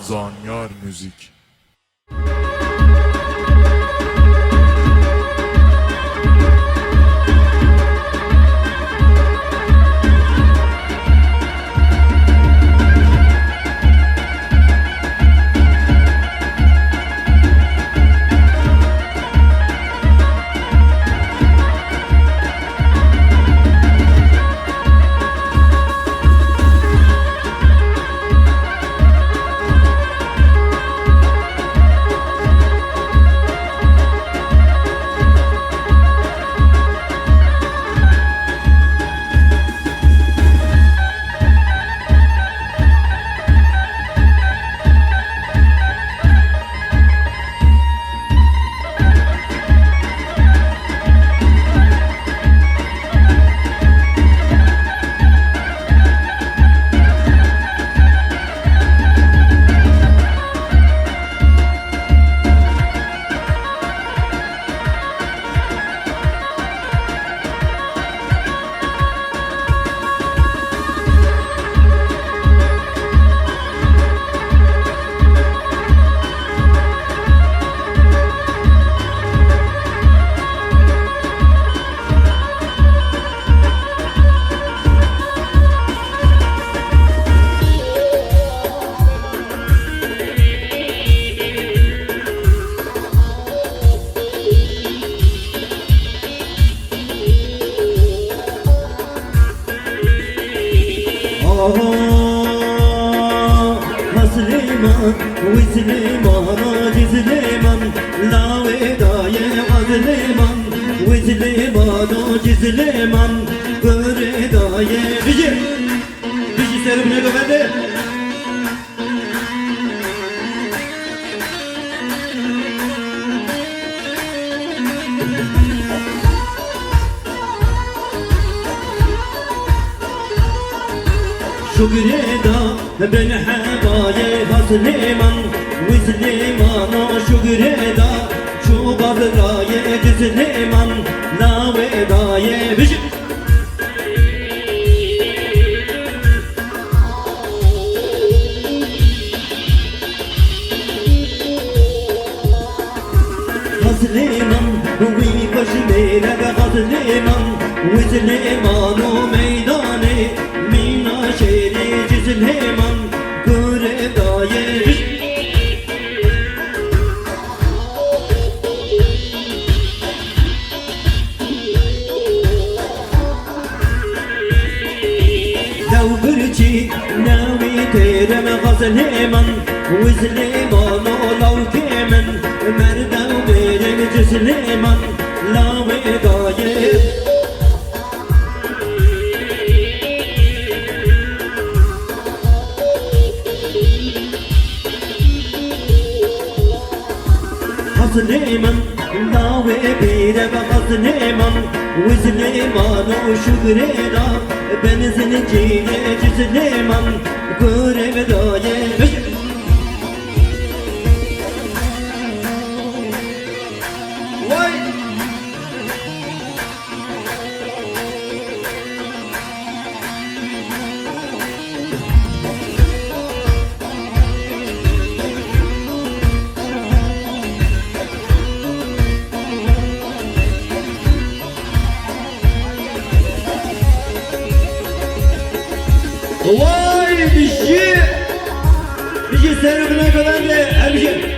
Zanyar Müzik. مسلمان وسليمان جزليمان لا وداية عزليمان وسليمان جزليمان قرداية بيجي سربنا قبل شكردا بن حبايب سليمان وسليمان شكردا شو قبرايب سليمان لا ودايب بيجي سليمان ويبش ميلك سليمان وسليمان ميداني مينا شيري سليمان قردايب لو برجي ناوي تيرم سليمان وسليمان لو كمن مردا وبيرم سليمان لا ودايب سليمان ناوي بيرم سليمان وسليمان وشكرنا بنزل جيج سليمان قردايب واي بيجي سربنا كمان امشي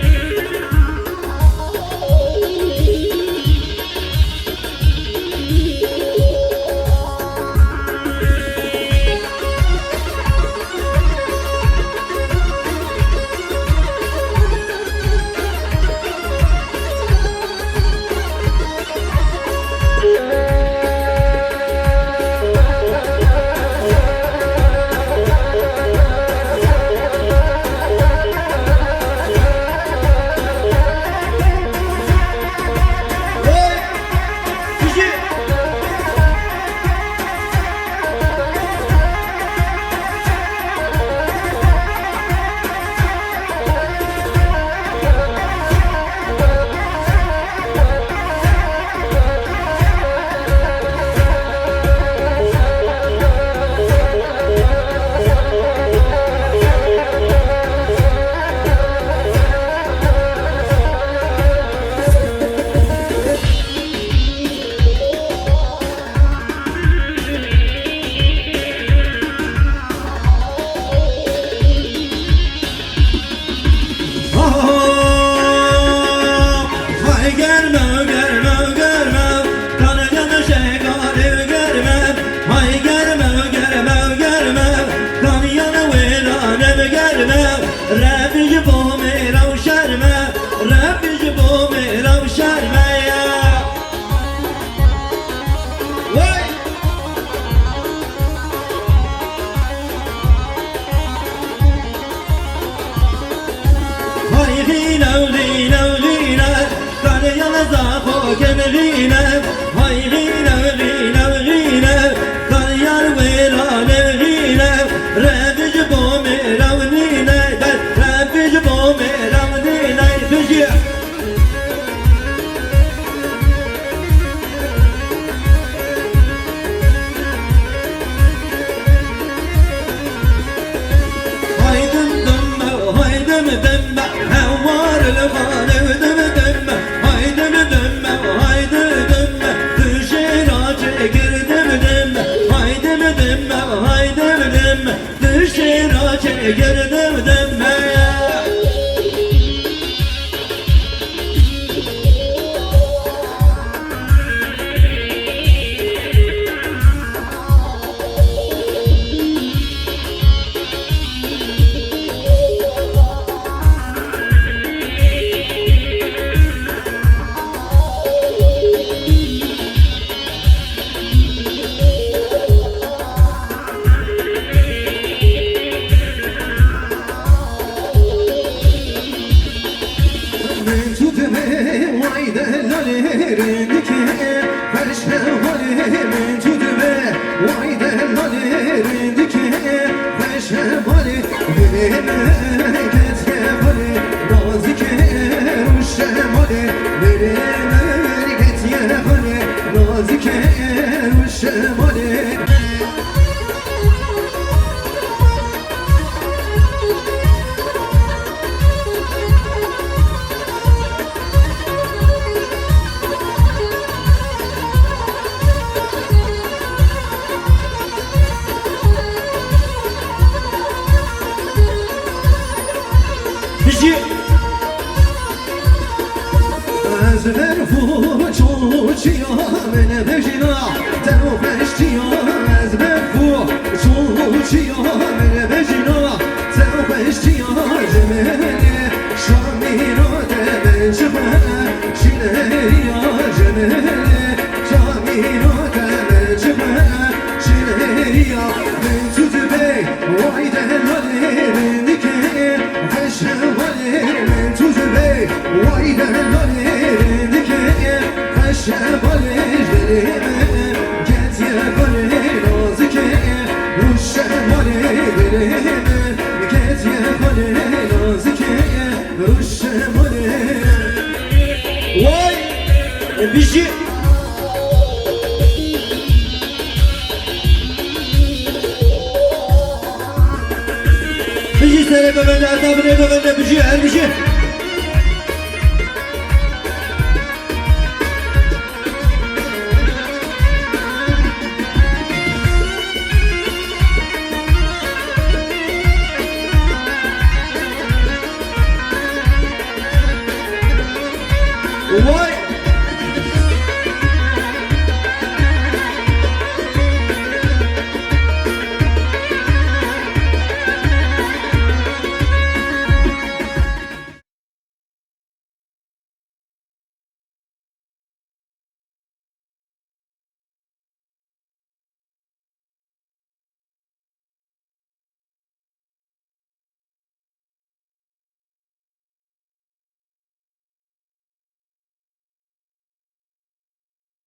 كمغينة هاي غينة غينة غينة قريار ويرانة غينة رافج بومي راونينة رافج بومي راونينة بجي دم هوار الغالب دم دم هايدم دم هايدم دم دشيرا çekir دم دم هايدم دم هايدم دم دشيرا çekir دم دم بيجي سنة ببندة أرتاب ببندة بيجي هل بيجي